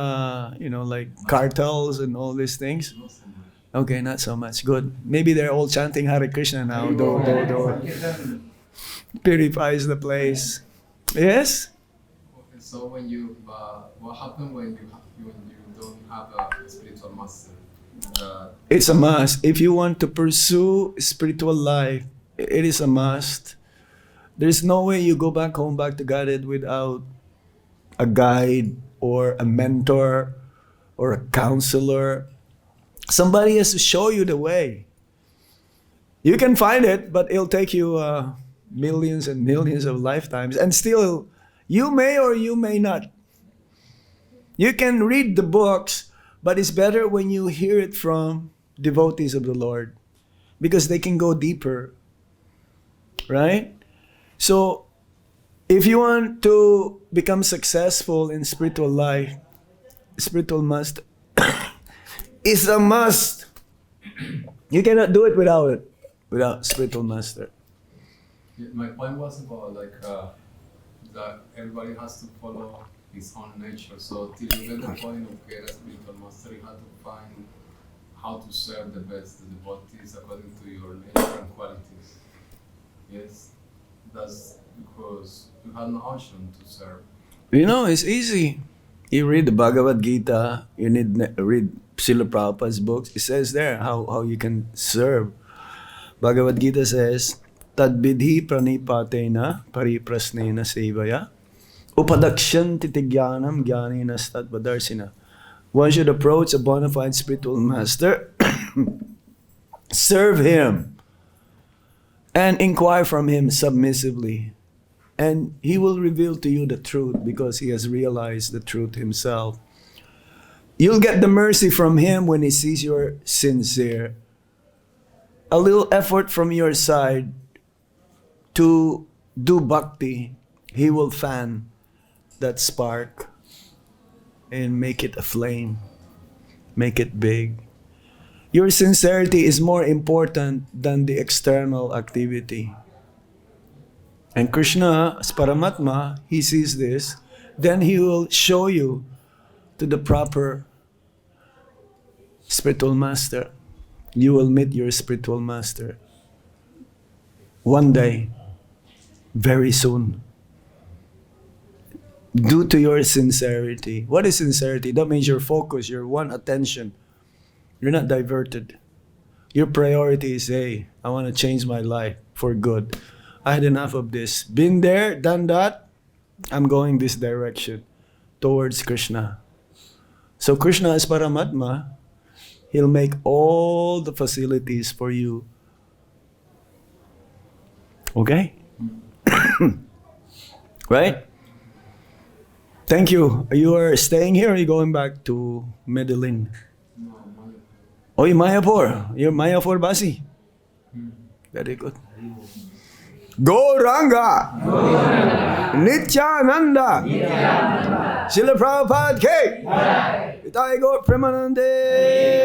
like cartels and all these things? Not so much. Okay, not so much. Good. Maybe they're all chanting Hare Krishna now, though. Purifies the place. Yes? Okay, so when you, what happens when you don't have a spiritual master? It's a must. If you want to pursue spiritual life, it is a must. There's no way you go back home, back to Godhead without a guide or a mentor or a counselor. Somebody has to show you the way. You can find it, but it'll take you millions and millions of lifetimes. And still, you may or you may not. You can read the books, but it's better when you hear it from devotees of the Lord, because they can go deeper. Right? So, if you want to become successful in spiritual life, spiritual master is a must. You cannot do it without spiritual master. Yeah, my point was about that everybody has to follow his own nature. So till you get the point of get a spiritual master, you have to find how to serve the best, the devotees according to your nature and qualities. Yes, that's because you have no option to serve. It's easy. You read the Bhagavad-Gita, you need to read Srila Prabhupada's books. It says there how you can serve. Bhagavad-Gita says, Tadvidhi pranipatena pariprasnena sevaya upadakshanti jnanam jnanena tatvadarsina. One should approach a bona fide spiritual master, serve him, and inquire from him submissively. And he will reveal to you the truth because he has realized the truth himself. You'll get the mercy from him when he sees you're sincere. A little effort from your side to do bhakti, he will fan that spark and make it a flame, make it big. Your sincerity is more important than the external activity. And Krishna, as Paramatma, he sees this, then he will show you to the proper spiritual master. You will meet your spiritual master one day, very soon. Due to your sincerity. What is sincerity? That means your focus, your one attention. You're not diverted. Your priority is, hey, I want to change my life for good. I had enough of this. Been there, done that. I'm going this direction towards Krishna. So Krishna is Paramatma. He'll make all the facilities for you. Okay? Right? Thank you. You are staying here or are you going back to Medellin? No, Mayapur. Oh, you're Mayapur. You're Mayapur Basi. Very good. Gauranga, Nityananda, Srila Prabhupada K. Itai Gaur Premanande.